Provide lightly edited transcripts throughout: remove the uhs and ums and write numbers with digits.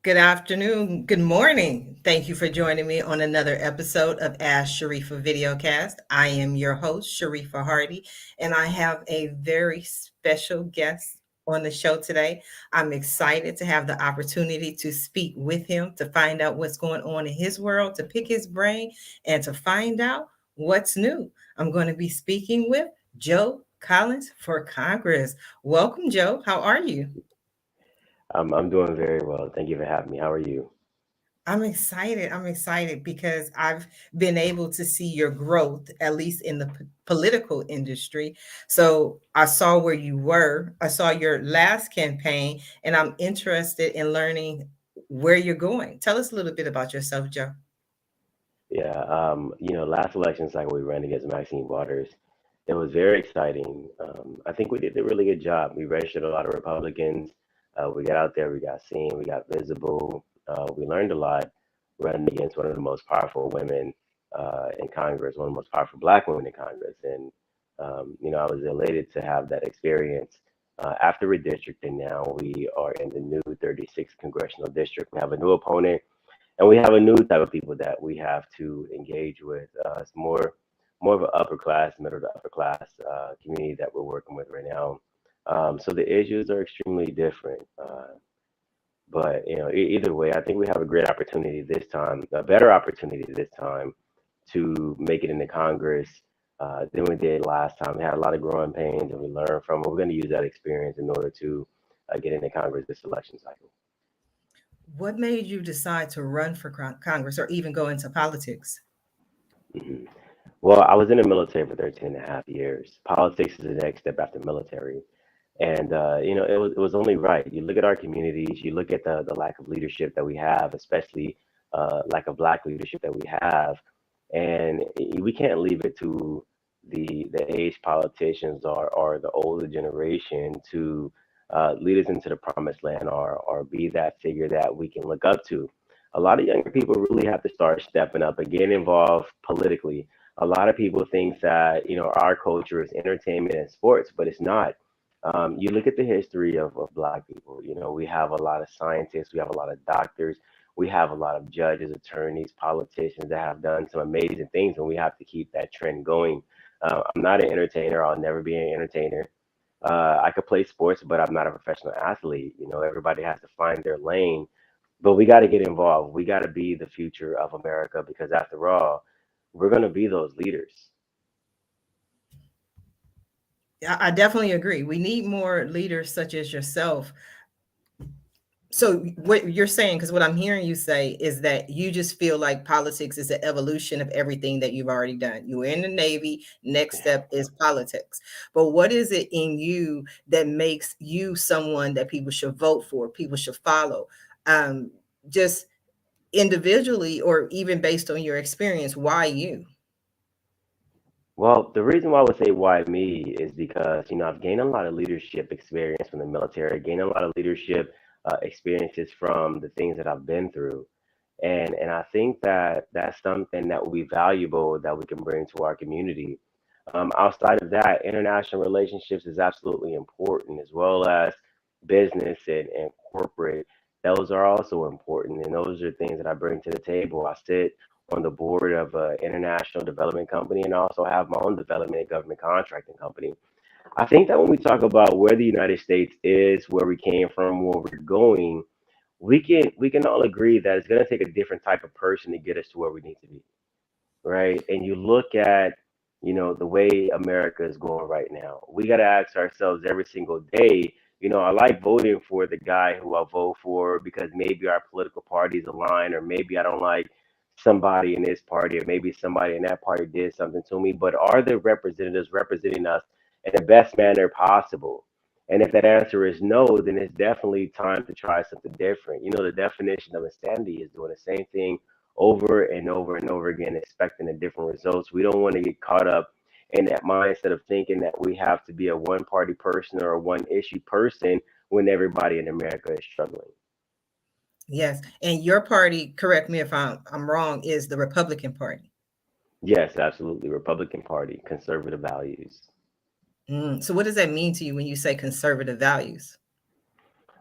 Good afternoon. Good morning. Thank you for joining me on another episode of Ask Sharifah Videocast. I am your host, Sharifah Hardie, and I have a very special guest on the show today. I'm excited to have the opportunity to speak with him, to find out what's going on in his world, to pick his brain, and to find out what's new. I'm going to be speaking with Joe Collins for Congress. Welcome, Joe. How are you? I'm doing very well. Thank you for having me. How are you? I'm excited. I'm excited because I've been able to see your growth, at least in the political industry. So I saw where you were, I saw your last campaign, and I'm interested in learning where you're going. Tell us a little bit about yourself, Joe. Yeah, last election cycle we ran against Maxine Waters. It was very exciting. I think we did a really good job. We registered a lot of Republicans. We got out there, we got seen, we got visible. We learned a lot running against one of the most powerful women in Congress, one of the most powerful Black women in Congress. And, I was elated to have that experience. After redistricting now, we are in the new 36th congressional district. We have a new opponent and we have a new type of people that we have to engage with. It's more of an upper class, middle to upper class community that we're working with right now. So the issues are extremely different. But either way, I think we have a great opportunity this time, a better opportunity this time to make it into Congress than we did last time. We had a lot of growing pains, and we learned from it. We're going to use that experience in order to get into Congress this election cycle. What made you decide to run for Congress or even go into politics? Mhm. Well, I was in the military for 13 and a half years. Politics is the next step after military. And it was only right. You look at our communities, you look at the lack of leadership that we have, especially lack of Black leadership that we have, and we can't leave it to the aged politicians or the older generation to lead us into the promised land or be that figure that we can look up to. A lot of younger people really have to start stepping up and getting involved politically. A lot of people think that our culture is entertainment and sports, but it's not. You look at the history of Black people. We have a lot of scientists, we have a lot of doctors, we have a lot of judges, attorneys, politicians that have done some amazing things, and we have to keep that trend going. I'm not an entertainer. I'll never be an entertainer. I could play sports, but I'm not a professional athlete. Everybody has to find their lane, but we got to get involved. We got to be the future of America because, after all, we're going to be those leaders. I definitely agree. We need more leaders such as yourself. So what you're saying, because what I'm hearing you say is that you just feel like politics is an evolution of everything that you've already done. You were in the Navy, next step is politics. But what is it in you that makes you someone that people should vote for, people should follow? Um, just individually or even based on your experience, why you? Well, the reason why I would say why me is because, I've gained a lot of leadership experience from the military, gained a lot of leadership experiences from the things that I've been through. And I think that that's something that will be valuable that we can bring to our community. Outside of that, international relationships is absolutely important, as well as business and corporate. Those are also important, and those are things that I bring to the table. I sit on the board of an international development company, and I also have my own development and government contracting company. I think that when we talk about where the United States is, where we came from, where we're going, we can all agree that it's going to take a different type of person to get us to where we need to be, right? And you look at, the way America is going right now. We got to ask ourselves every single day, I like voting for the guy who I vote for because maybe our political parties align, or maybe I don't like somebody in this party, or maybe somebody in that party did something to me. But are the representatives representing us in the best manner possible? And if that answer is no, then it's definitely time to try something different. The definition of insanity is doing the same thing over and over and over again, expecting a different results. We don't want to get caught up in that mindset of thinking that we have to be a one party person or a one issue person when everybody in America is struggling. Yes. And your party, correct me if I'm wrong, is the Republican Party. Yes, absolutely. Republican Party, conservative values. So what does that mean to you when you say conservative values?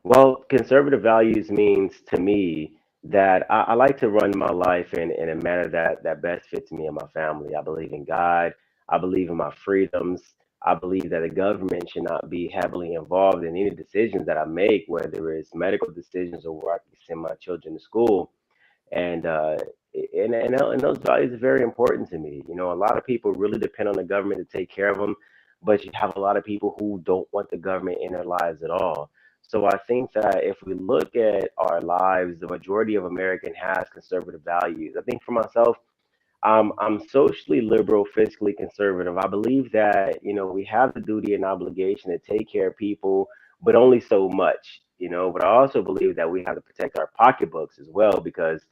Well, conservative values means to me that I like to run my life in a manner that best fits me and my family. I believe in God. I believe in my freedoms. I believe that the government should not be heavily involved in any decisions that I make, whether it's medical decisions or where I can send my children to school. And and those values are very important to me. You know, a lot of people really depend on the government to take care of them, but you have a lot of people who don't want the government in their lives at all. So I think that if we look at our lives, the majority of American has conservative values. I think for myself, I'm socially liberal, fiscally conservative. I believe that, you know, we have the duty and obligation to take care of people, but only so much, you know. But I also believe that we have to protect our pocketbooks as well, because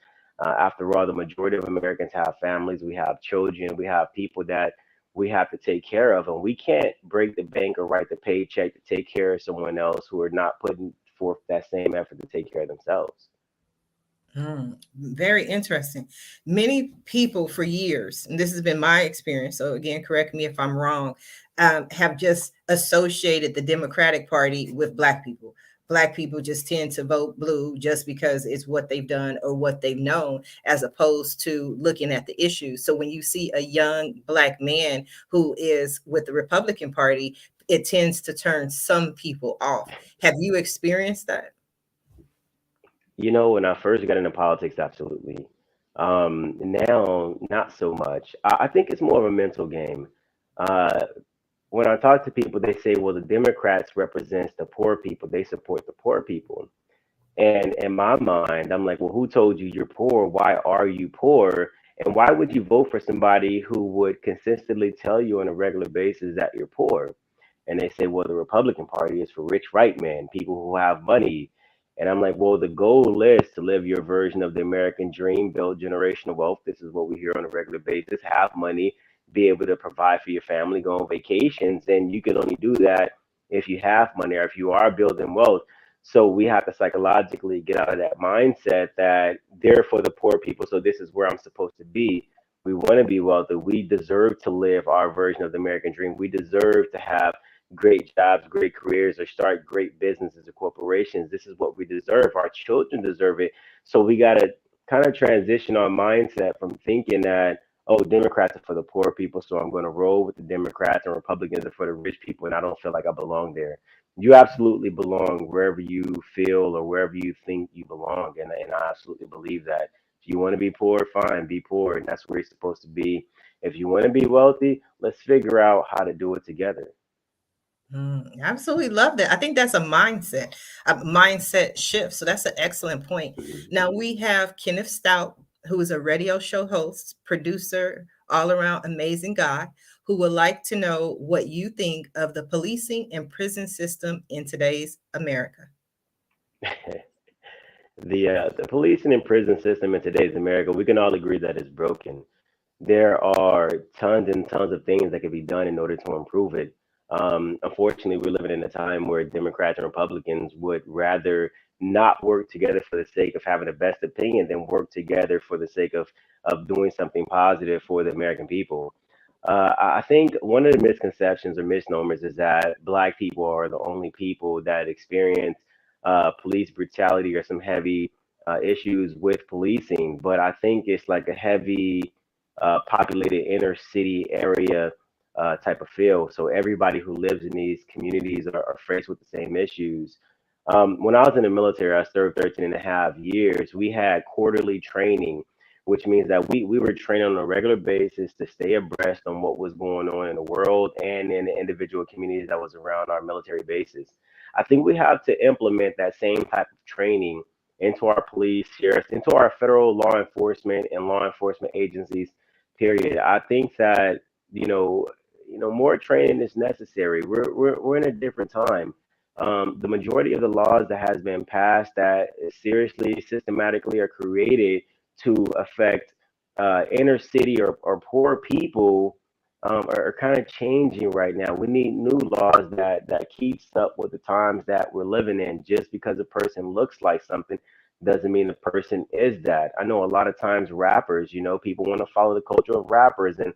after all, the majority of Americans have families, we have children, we have people that we have to take care of, and we can't break the bank or write the paycheck to take care of someone else who are not putting forth that same effort to take care of themselves. Very interesting. Many people for years, and this has been my experience, so again, correct me if I'm wrong, have just associated the Democratic Party with Black people. Black people just tend to vote blue just because it's what they've done or what they've known, as opposed to looking at the issues. So when you see a young Black man who is with the Republican Party, it tends to turn some people off. Have you experienced that? You know, when I first got into politics, absolutely. Now, not so much. I think it's more of a mental game. Uh, when I talk to people, they say, well, the Democrats represents the poor people. They support the poor people. And in my mind, I'm like, well, who told you you're poor? Why are you poor? And why would you vote for somebody who would consistently tell you on a regular basis that you're poor? And they say, well, the Republican Party is for rich white men, people who have money. And I'm like, well, the goal is to live your version of the American dream, build generational wealth. This is what we hear on a regular basis. Have money, be able to provide for your family, go on vacations. And you can only do that if you have money or if you are building wealth. So we have to psychologically get out of that mindset that they're for the poor people. So this is where I'm supposed to be. We want to be wealthy. We deserve to live our version of the American dream. We deserve to have great jobs, great careers, or start great businesses or corporations. This is what we deserve. Our children deserve it. So we got to kind of transition our mindset from thinking that, oh, Democrats are for the poor people, so I'm going to roll with the Democrats, and Republicans are for the rich people, and I don't feel like I belong there. You absolutely belong wherever you feel or wherever you think you belong. And I absolutely believe that. If you want to be poor, fine, be poor. And that's where you're supposed to be. If you want to be wealthy, let's figure out how to do it together. Absolutely love that. I think that's a mindset shift. So that's an excellent point. Mhm. Now we have Kenneth Stout, who is a radio show host, producer, all around amazing guy, who would like to know what you think of the policing and prison system in today's America. The policing and prison system in today's America, we can all agree that it's broken. There are tons and tons of things that could be done in order to improve it. Unfortunately, we're living in a time where Democrats and Republicans would rather not work together for the sake of having the best opinion than work together for the sake of doing something positive for the American people. I think one of the misconceptions or misnomers is that Black people are the only people that experience police brutality or some heavy issues with policing, but I think it's like a heavy populated inner city area type of feel. So everybody who lives in these communities are faced with the same issues. When I was in the military, I served 13 and a half years. We had quarterly training, which means that we were trained on a regular basis to stay abreast on what was going on in the world and in the individual communities that was around our military bases. I think we have to implement that same type of training into our police, sheriffs, into our federal law enforcement agencies. Period. I think that you know, more training is necessary. We're in a different time. The majority of the laws that has been passed that seriously, systematically are created to affect inner city or poor people are kind of changing right now. We need new laws that keeps up with the times that we're living in. Just because a person looks like something doesn't mean the person is that. I know a lot of times rappers, you know, people want to follow the culture of rappers and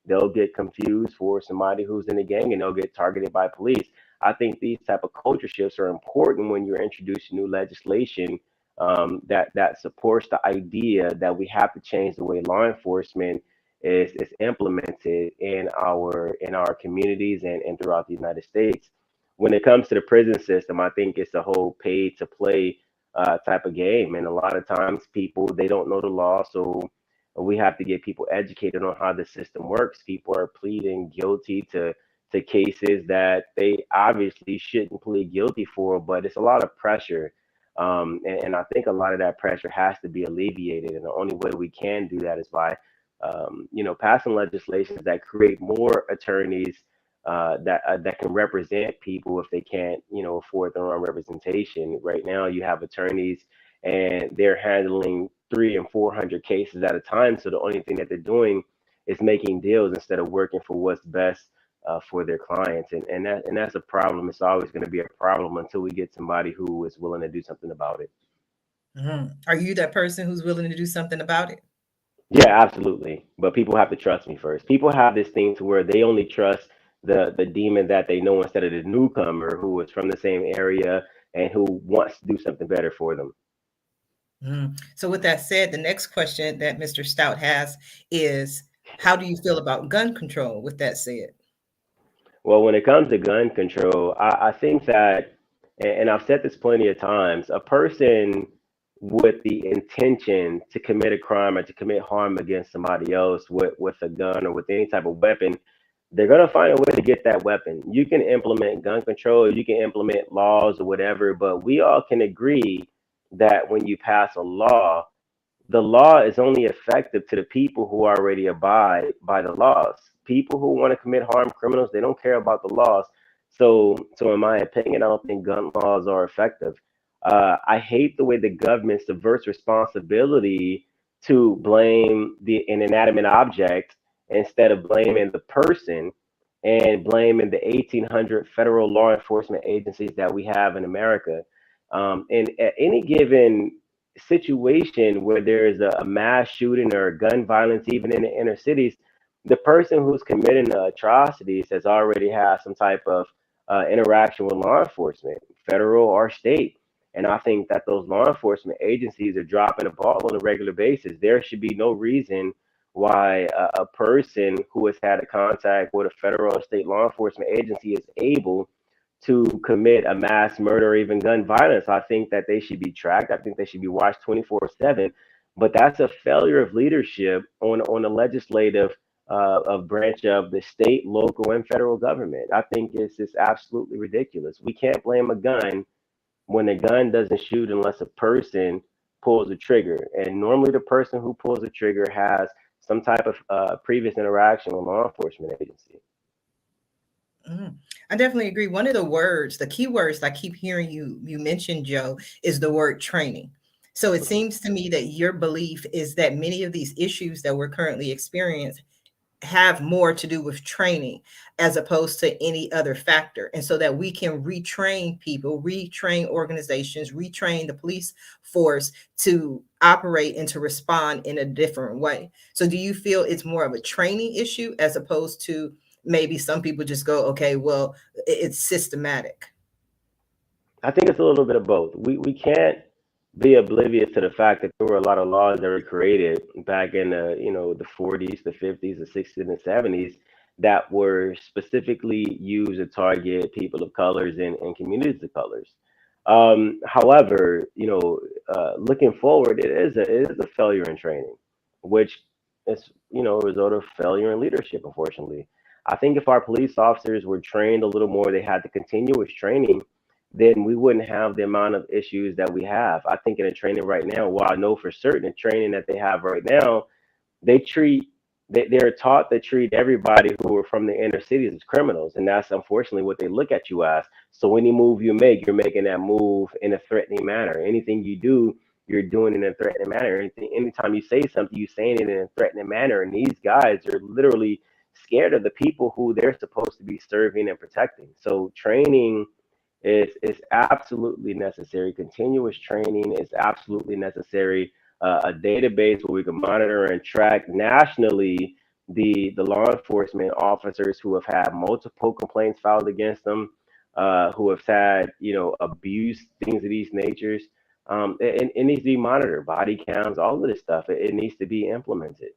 they'll get confused for somebody who's in a gang and they'll get targeted by police. I think these type of culture shifts are important when you're introducing new legislation that supports the idea that we have to change the way law enforcement is implemented in our communities and throughout the United States. When it comes to the prison system, I think it's a whole pay to play type of game, and a lot of times people they don't know the law, so we have to get people educated on how the system works. People are pleading guilty to cases that they obviously shouldn't plead guilty for, but it's a lot of pressure. And I think a lot of that pressure has to be alleviated. And the only way we can do that is by, passing legislations that create more attorneys that can represent people if they can't, afford their own representation. Right now, you have attorneys and they're handling 300 and 400 cases at a time. So the only thing that they're doing is making deals instead of working for what's best for their clients, and that's a problem. It's always going to be a problem until we get somebody who is willing to do something about it. Are you that person who's willing to do something about it? Yeah, absolutely. But people have to trust me first. People have this thing to where they only trust the demon that they know instead of the newcomer who is from the same area and who wants to do something better for them. So, with that said, the next question that Mr. Stout has is, how do you feel about gun control? With that said, Well, when it comes to gun control, I think that, and I've said this plenty of times, a person with the intention to commit a crime or to commit harm against somebody else with a gun or with any type of weapon, they're going to find a way to get that weapon. You can implement gun control, you can implement laws or whatever, but we all can agree that when you pass a law, the law is only effective to the people who already abide by the laws. People who want to commit harm, criminals, they don't care about the laws. So in my opinion, I don't think gun laws are effective. I hate the way the government subverts responsibility to blame an inanimate object instead of blaming the person and blaming the 1,800 federal law enforcement agencies that we have in America. And at any given situation where there is a mass shooting or gun violence, even in the inner cities, the person who's committing the atrocities has already had some type of interaction with law enforcement, federal or state. And I think that those law enforcement agencies are dropping the ball on a regular basis. There should be no reason why a person who has had a contact with a federal or state law enforcement agency is able to commit a mass murder or even gun violence. I think that they should be tracked. I think they should be watched 24/7. But that's a failure of leadership on the legislative of branch of the state, local, and federal government. I think it's just absolutely ridiculous. We can't blame a gun when a gun doesn't shoot unless a person pulls the trigger. And normally the person who pulls the trigger has some type of previous interaction with law enforcement agency. mm, I definitely agree. One of the words, the key words I keep hearing you mention, Joe, is the word training. So it Mhm. seems to me that your belief is that many of these issues that we're currently experiencing have more to do with training as opposed to any other factor. And so that we can retrain people, retrain organizations, retrain the police force to operate and to respond in a different way. So do you feel it's more of a training issue as opposed to maybe some people just go, okay, well, it's systematic? I think it's a little bit of both. We can't be oblivious to the fact that there were a lot of laws that were created back in the 40s, the 50s, the 60s, and the 70s that were specifically used to target people of colors and communities of colors. However, looking forward, it is a failure in training, which is a result of failure in leadership. Unfortunately, I think if our police officers were trained a little more, they had the continuous training, then we wouldn't have the amount of issues that we have. I think in the training right now, well, I know for certain the training that they have right now, they treat they're taught to treat everybody who are from the inner cities as criminals, and that's unfortunately what they look at you as. So any move you make, you're making that move in a threatening manner. Anything you do, you're doing it in a threatening manner. Anytime you say something, you're saying it in a threatening manner. And these guys are literally scared of the people who they're supposed to be serving and protecting. So training is absolutely necessary. Continuous training is absolutely necessary. A database where we can monitor and track nationally the law enforcement officers who have had multiple complaints filed against them. who have had, abuse, things of these natures. It needs to be monitored, body counts, all of this stuff. It needs to be implemented.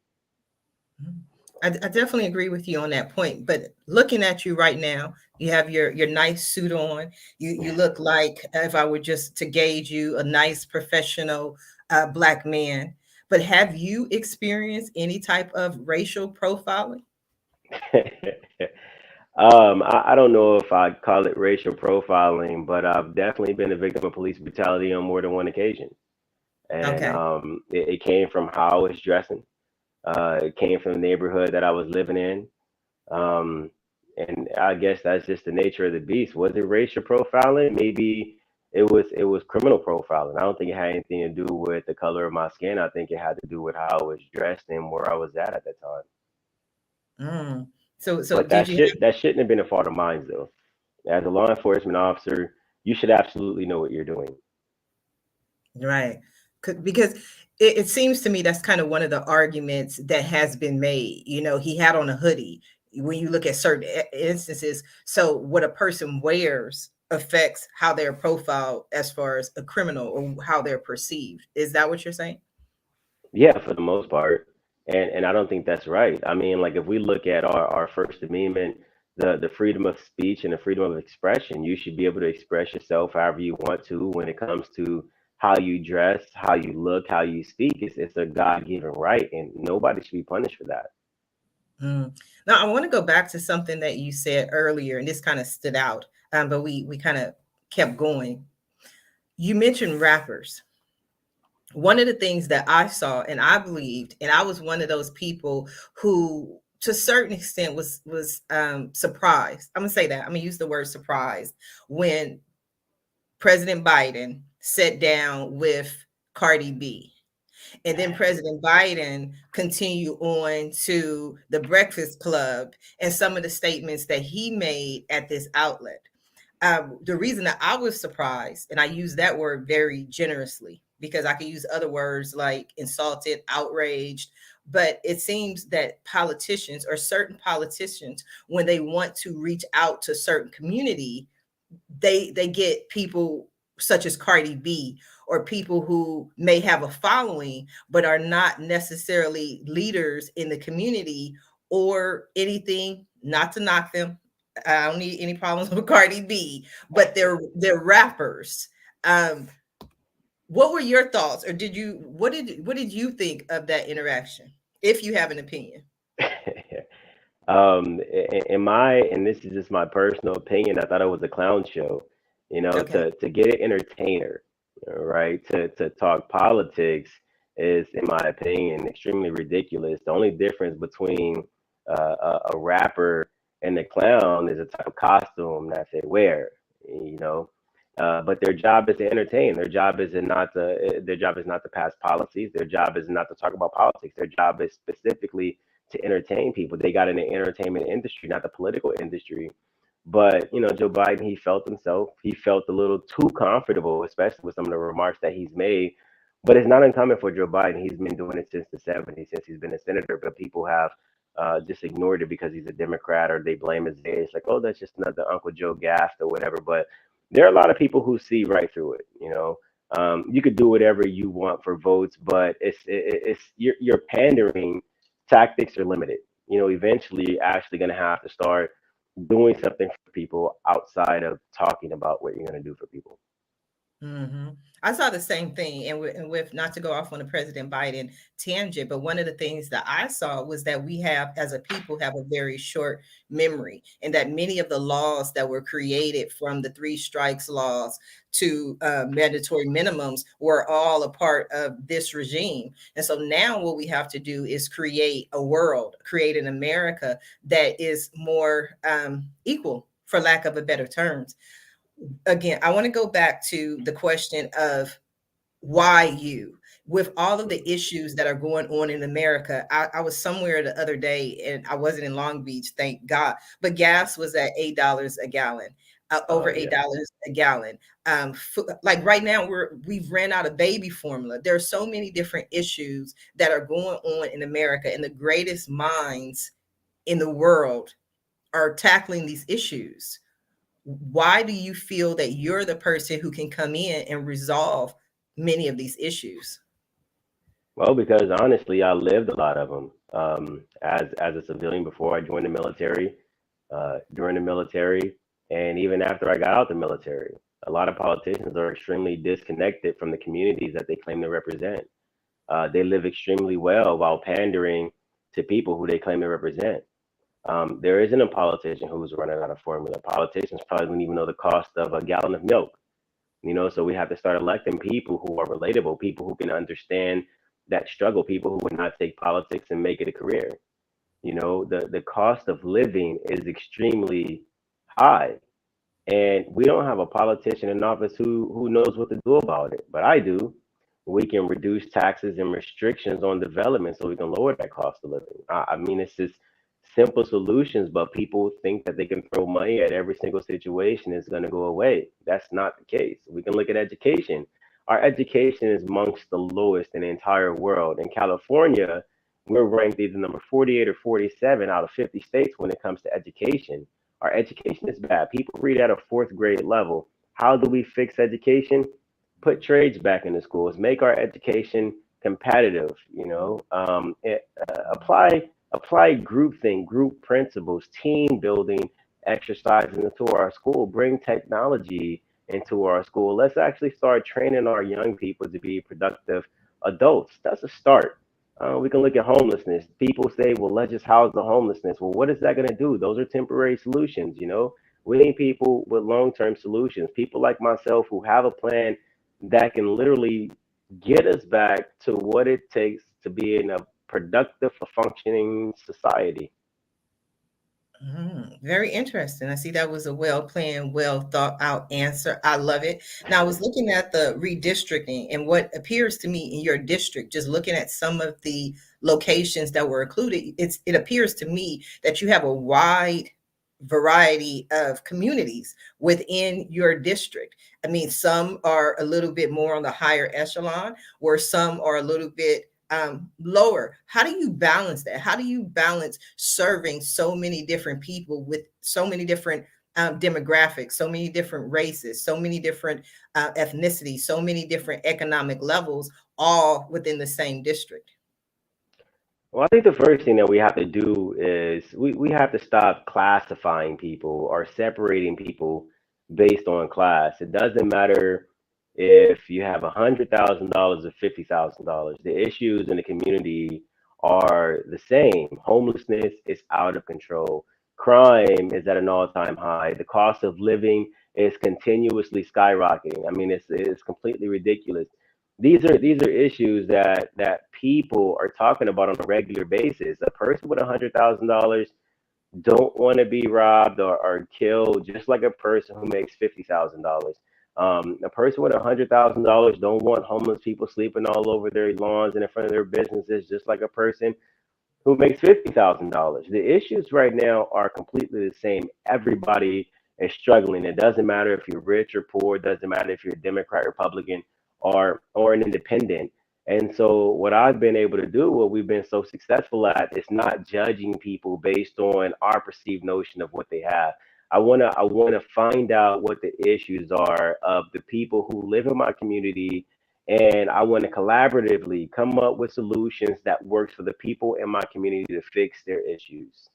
I definitely agree with you on that point. But looking at you right now, you have your nice suit on. You look like, if I were just to gauge you, a nice professional black man. But have you experienced any type of racial profiling? I don't know if I'd call it racial profiling, but I've definitely been a victim of police brutality on more than one occasion. And Okay. it came from how I was dressing. It came from the neighborhood that I was living in. Um, and I guess that's just the nature of the beast. Was it racial profiling? Maybe it was criminal profiling. I don't think it had anything to do with the color of my skin. I think it had to do with how I was dressed and where I was at that time. Mm. So But did you that shouldn't have been a fault of mine though. As a law enforcement officer, you should absolutely know what you're doing. Right. Because it seems to me that's kind of one of the arguments that has been made. He had on a hoodie when you look at certain instances. So, what a person wears affects how they're profiled as far as a criminal or how they're perceived. Is that what you're saying? Yeah, for the most part. And I don't think that's right. I mean, like if we look at our First Amendment, the freedom of speech and the freedom of expression, you should be able to express yourself however you want to when it comes to how you dress, how you look, how you speak. It's a God-given right, and nobody should be punished for that. Mm. Now, I want to go back to something that you said earlier, and this kind of stood out, but we kind of kept going. You mentioned rappers. One of the things that I saw and I believed, and I was one of those people who to a certain extent was surprised. I'm gonna say that. I'm gonna use the word surprised when President Biden sat down with Cardi B. And then President Biden continued on to the Breakfast Club and some of the statements that he made at this outlet. The reason that I was surprised, and I use that word very generously because I could use other words like insulted, outraged, but it seems that politicians or certain politicians, when they want to reach out to certain community, they get people such as Cardi B or people who may have a following but are not necessarily leaders in the community or anything. Not to knock them, I don't need any problems with Cardi B, but they're rappers. Um, what were your thoughts, or what did you think of that interaction, if you have an opinion? And this is just my personal opinion, I thought it was a clown show, Okay. to get an entertainer, right, to talk politics is, in my opinion, extremely ridiculous. The only difference between a rapper and a clown is the type of costume that they wear, you know. But their job is to entertain. Their job is not to pass policies. Their job is not to talk about politics. Their job is specifically to entertain people. They got in the entertainment industry, not the political industry. But Joe Biden, he felt himself. He felt a little too comfortable, especially with some of the remarks that he's made. But it's not uncommon for Joe Biden. He's been doing it since the '70s, since he's been a senator. But people have just ignored it because he's a Democrat, or they blame his age, like, oh, that's just another Uncle Joe gaffed or whatever. But there are a lot of people who see right through it. You could do whatever you want for votes, but it's you're pandering. Tactics are limited. Eventually you're actually going to have to start doing something for people outside of talking about what you're going to do for people. hmm I saw the same thing, and with not to go off on the President Biden tangent, but one of the things that I saw was that we have, as a people, have a very short memory, and that many of the laws that were created, from the three strikes laws to mandatory minimums, were all a part of this regime. And so now, what we have to do is create a world, create an America that is more equal, for lack of a better terms. Again, I want to go back to the question of why you, with all of the issues that are going on in America. I was somewhere the other day and I wasn't in Long Beach, thank God, but gas was at $8 a gallon, over Yeah. $8 a gallon. Like right now, we've ran out of baby formula. There are so many different issues that are going on in America, and the greatest minds in the world are tackling these issues. Why do you feel that you're the person who can come in and resolve many of these issues? Well, because honestly, I lived a lot of them as a civilian before I joined the military, during the military, and even after I got out the military. A lot of politicians are extremely disconnected from the communities that they claim to represent. They live extremely well while pandering to people who they claim to represent. There isn't a politician who's running out of formula. Politicians probably don't even know the cost of a gallon of milk. So we have to start electing people who are relatable, people who can understand that struggle, people who would not take politics and make it a career. The cost of living is extremely high, and we don't have a politician in office who knows what to do about it. But I do. We can reduce taxes and restrictions on development so we can lower that cost of living. I mean, it's just simple solutions, but people think that they can throw money at every single situation, it's going to go away. That's not the case. We can look at education. Our education is amongst the lowest in the entire world. In California, we're ranked either number 48 or 47 out of 50 states when it comes to education. Our education is bad. People read at a fourth grade level. How do we fix education? Put trades back in the schools, make our education competitive. Apply group thing, group principles, team building exercises into our school. Bring technology into our school. Let's actually start training our young people to be productive adults. That's a start. We can look at homelessness. People say, well, let's just house the homelessness. Well, what is that going to do? Those are temporary solutions. We need people with long term solutions, people like myself who have a plan that can literally get us back to what it takes to be in a productive, functioning society. Very interesting. I see that was a well planned, well thought out answer. I love it. Now, I was looking at the redistricting and what appears to me in your district, just looking at some of the locations that were included, it appears to me that you have a wide variety of communities within your district. I mean, some are a little bit more on the higher echelon, where some are a little bit lower. How do you balance that? How do you balance serving so many different people with so many different demographics, so many different races, so many different ethnicities, so many different economic levels, all within the same district? Well, I think the first thing that we have to do is we have to stop classifying people or separating people based on class. It doesn't matter if you have $100,000 or $50,000. The issues in the community are the same. Homelessness is out of control. Crime is at an all-time high. The cost of living is continuously skyrocketing. I mean, it's completely ridiculous. These are issues that people are talking about on a regular basis. A person with $100,000 don't want to be robbed or killed, just like a person who makes $50,000. A person with $100,000 don't want homeless people sleeping all over their lawns and in front of their businesses, just like a person who makes $50,000. The issues right now are completely the same. Everybody is struggling. It doesn't matter if you're rich or poor. It doesn't matter if you're a Democrat, Republican, or an independent. And so, what I've been able to do, what we've been so successful at, is not judging people based on our perceived notion of what they have. I wanna find out what the issues are of the people who live in my community, and I want to collaboratively come up with solutions that works for the people in my community to fix their issues.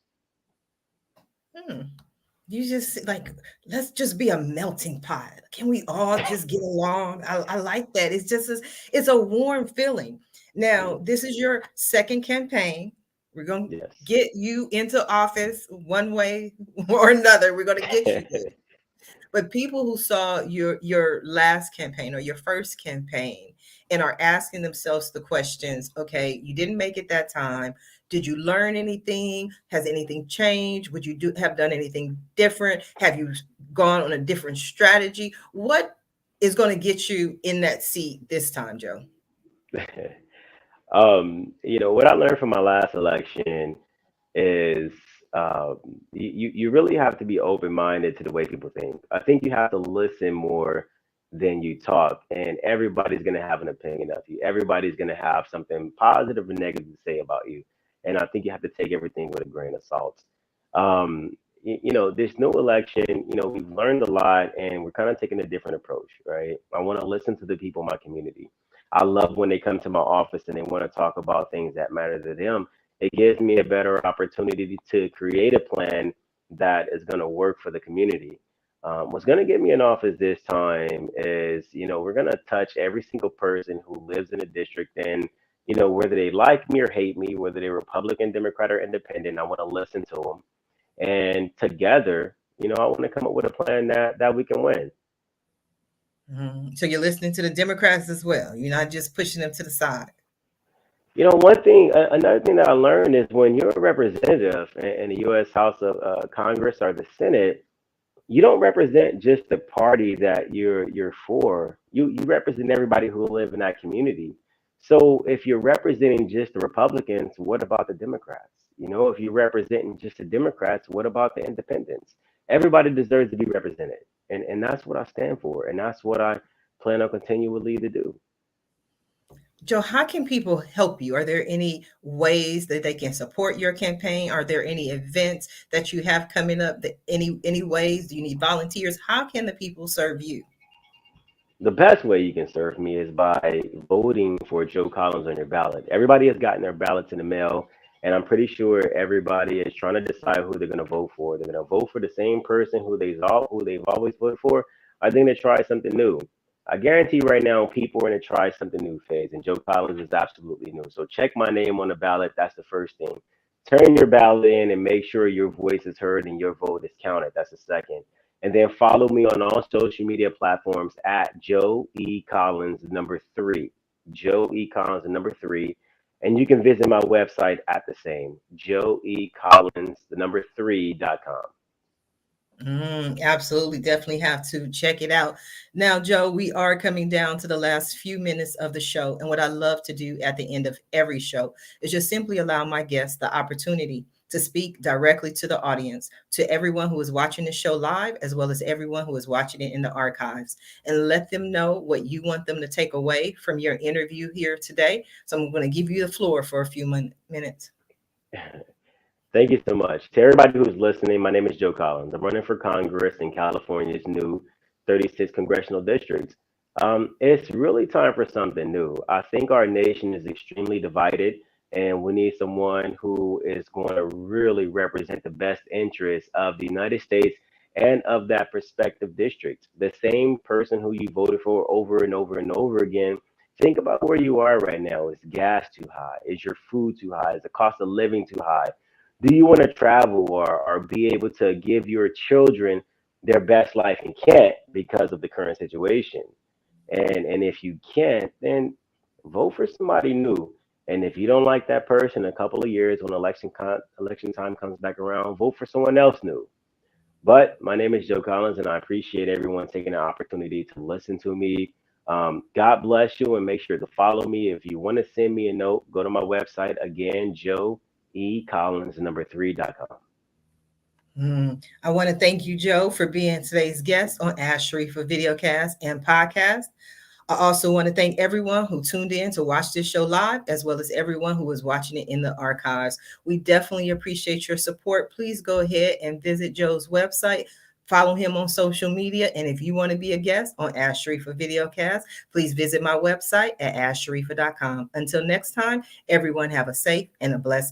Hmm. You just like, let's just be a melting pot. Can we all just get along? I like that. It's a warm feeling. Now, Mm, this is your second campaign. We're going to yes. get you into office one way or another. We're going to get you in. But people who saw your last campaign or your first campaign and are asking themselves the questions, okay, you didn't make it that time. Did you learn anything? Has anything changed? Would you have done anything different? Have you gone on a different strategy? What is going to get you in that seat this time, Joe? What I learned from my last election is you really have to be open minded to the way people think. I think you have to listen more than you talk, and everybody's going to have an opinion of you. Everybody's going to have something positive or negative to say about you, and I think you have to take everything with a grain of salt. Um, this new election, we've learned a lot and we're kind of taking a different approach, right? I want to listen to the people in my community. I love when they come to my office and they want to talk about things that matter to them. It gives me a better opportunity to create a plan that is going to work for the community. What's going to get me in office this time is, we're going to touch every single person who lives in a district, and whether they like me or hate me, whether they're Republican, Democrat, or Independent, I want to listen to them. And together, I want to come up with a plan that we can win. So you're listening to the Democrats as well. You're not just pushing them to the side. One thing, another thing that I learned is when you're a representative in the U.S. House of Congress or the Senate, you don't represent just the party that you're for. You represent everybody who live in that community. So if you're representing just the Republicans, what about the Democrats? If you're representing just the Democrats, what about the independents? Everybody deserves to be represented. And that's what I stand for. And that's what I plan on continually to do. Joe, how can people help you? Are there any ways that they can support your campaign? Are there any events that you have coming up? That any ways? Do you need volunteers? How can the people serve you? The best way you can serve me is by voting for Joe Collins on your ballot. Everybody has gotten their ballots in the mail, and I'm pretty sure everybody is trying to decide who they're going to vote for. They're going to vote for the same person who they've always voted for. I think they try something new. I guarantee right now people are going to try something new phase, and Joe Collins is absolutely new. So check my name on the ballot. That's the first thing. Turn your ballot in and make sure your voice is heard and your vote is counted. That's the second. And then follow me on all social media platforms at Joe E. Collins, number three. Joe E. Collins, the number three. And you can visit my website at the same, Joe E. Collins, the number three.com. Absolutely. Definitely have to check it out. Now, Joe, we are coming down to the last few minutes of the show. And what I love to do at the end of every show is just simply allow my guests the opportunity to speak directly to the audience, to everyone who is watching the show live, as well as everyone who is watching it in the archives, and let them know what you want them to take away from your interview here today. So I'm going to give you the floor for a few minutes. Thank you so much. To everybody who's listening, my name is Joe Collins. I'm running for Congress in California's new 36 congressional districts. It's really time for something new. I think our nation is extremely divided, and we need someone who is going to really represent the best interests of the United States and of that prospective district. The same person who you voted for over and over and over again. Think about where you are right now. Is gas too high? Is your food too high? Is the cost of living too high? Do you want to travel or be able to give your children their best life and can't because of the current situation? And if you can't, then vote for somebody new. And if you don't like that person, a couple of years when election time comes back around, vote for someone else new. But my name is Joe Collins, and I appreciate everyone taking the opportunity to listen to me. God bless you, and make sure to follow me. If you want to send me a note, go to my website again, Joe E. Collins, number three.com. I want to thank you, Joe, for being today's guest on Ask Sharifah Videocast and Podcast. I also want to thank everyone who tuned in to watch this show live, as well as everyone who is watching it in the archives. We definitely appreciate your support. Please go ahead and visit Joe's website. Follow him on social media. And if you want to be a guest on Ask Sharifah Videocast, please visit my website at AskSharifah.com. Until next time, everyone have a safe and a blessed day.